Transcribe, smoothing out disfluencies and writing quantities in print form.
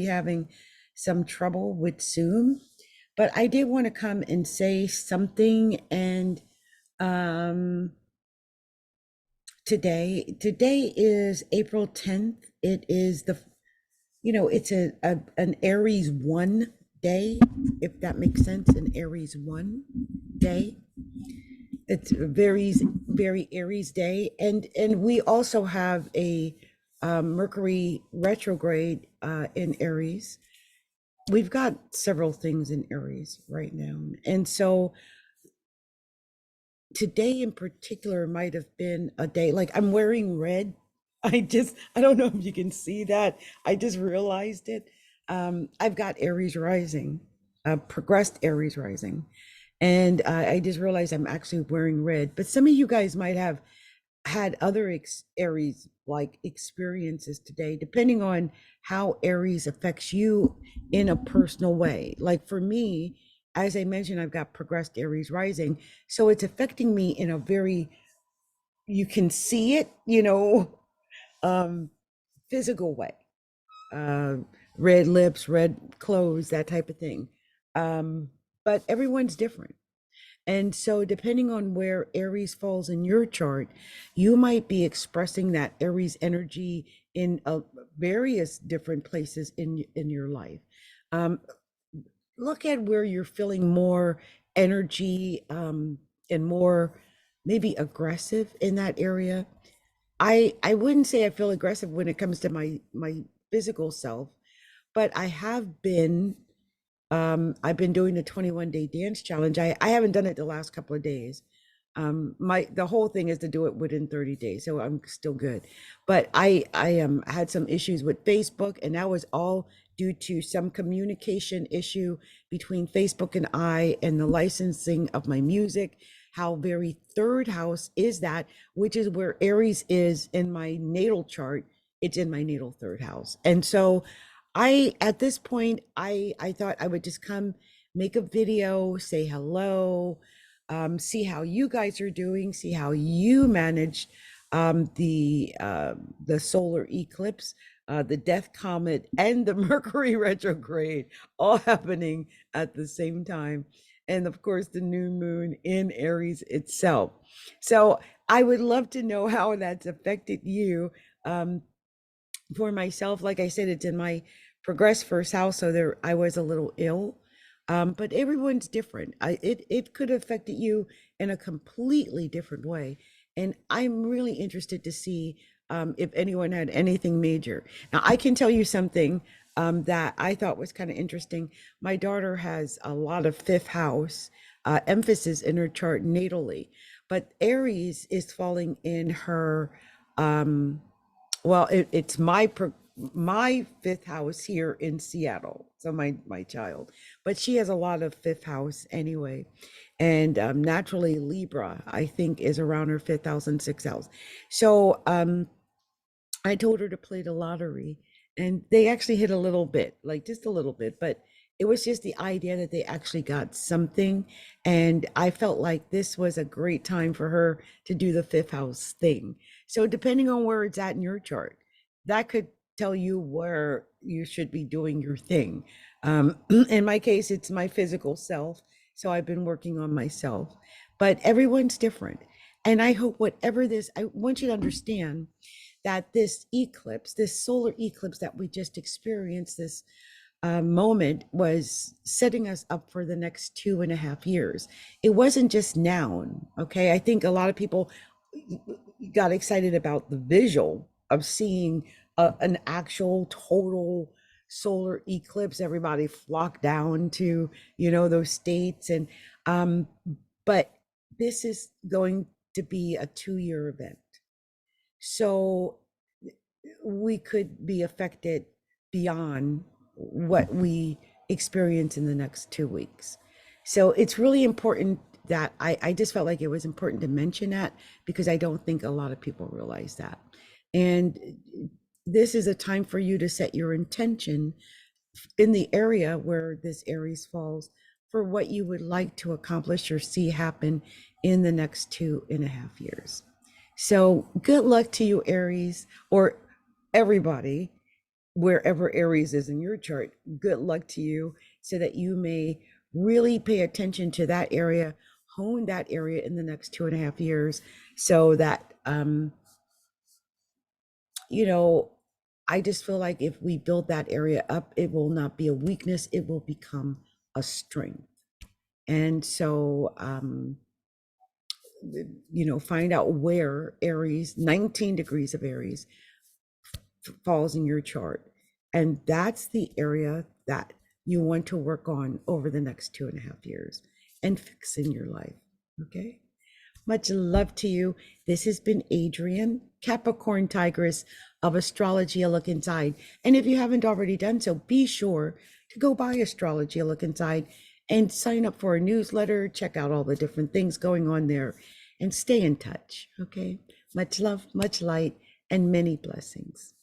having some trouble with Zoom, but I did want to come and say something. And um, today is April 10th. It is it's an Aries 1 day, if that makes sense, an Aries 1 day. It's a very Aries day, and we also have a Mercury retrograde in Aries. We've got several things in Aries right now. And so today in particular might have been a day like I'm wearing red. I don't know if you can see that. I just realized it. I've got Aries rising, progressed Aries rising. And I just realized I'm actually wearing red. But some of you guys might have had other Aries like experiences today, depending on how Aries affects you in a personal way. Like for me, as I mentioned, I've got progressed Aries rising. So it's affecting me in a very, you can see it, um, physical way. Uh, Red lips, red clothes, that type of thing. Um, but everyone's different. And so, depending on where Aries falls in your chart, you might be expressing that Aries energy in various different places in your life. Um, Look at where you're feeling more energy and more maybe aggressive in that area. I wouldn't say I feel aggressive when it comes to my physical self, but I've been doing the 21-day dance challenge. I haven't done it the last couple of days. The whole thing is to do it within 30 days, so I'm still good. But I had some issues with Facebook, and that was all due to some communication issue between Facebook and I, and the licensing of my music. How very third house is that, which is where Aries is in my natal chart. It's in my natal third house. And so at this point, I thought I would just come make a video, say hello, see how you guys are doing, see how you managed the solar eclipse, the death comet, and the Mercury retrograde all happening at the same time. And of course, the new moon in Aries itself. So I would love to know how that's affected you. For myself, like I said, it's in my progressed first house, so there I was a little ill. But everyone's different. It could have affected you in a completely different way, and I'm really interested to see if anyone had anything major. Now, I can tell you something that I thought was kind of interesting. My daughter has a lot of fifth house emphasis in her chart natally, but Aries is falling in her um, well, it's my fifth house here in Seattle. So my child, but she has a lot of fifth house anyway, and naturally Libra I think is around her fifth house and sixth house. So I told her to play the lottery, and they actually hit a little bit, like just a little bit, but it was just the idea that they actually got something. And I felt like this was a great time for her to do the fifth house thing. So, depending on where it's at in your chart, that could tell you where you should be doing your thing. In my case, it's my physical self. So, I've been working on myself, but everyone's different. And I hope whatever this, I want you to understand that this eclipse, this solar eclipse that we just experienced, this moment was setting us up for the next 2.5 years. It wasn't just now. Okay. I think a lot of people got excited about the visual of seeing an actual total solar eclipse. Everybody flocked down to, those states. And, but this is going to be a 2-year event. So we could be affected beyond what we experience in the next 2 weeks. So it's really important that I just felt like it was important to mention that, because I don't think a lot of people realize that. And this is a time for you to set your intention in the area where this Aries falls for what you would like to accomplish or see happen in the next 2.5 years. So good luck to you, Aries, or everybody. wherever Aries is in your chart. Good luck to you, so that you may really pay attention to that area, hone that area in the next 2.5 years, so that, you know, I just feel like if we build that area up, it will not be a weakness, it will become a strength. And so, find out where Aries, 19 degrees of Aries, falls in your chart. And that's the area that you want to work on over the next 2.5 years and fix in your life. Okay. Much love to you. This has been Adrienne, Capricorn Tigress of Astrology, A Look Inside. And if you haven't already done so, be sure to go buy Astrology, A Look Inside and sign up for a newsletter, check out all the different things going on there, and stay in touch. Okay. Much love, much light, and many blessings.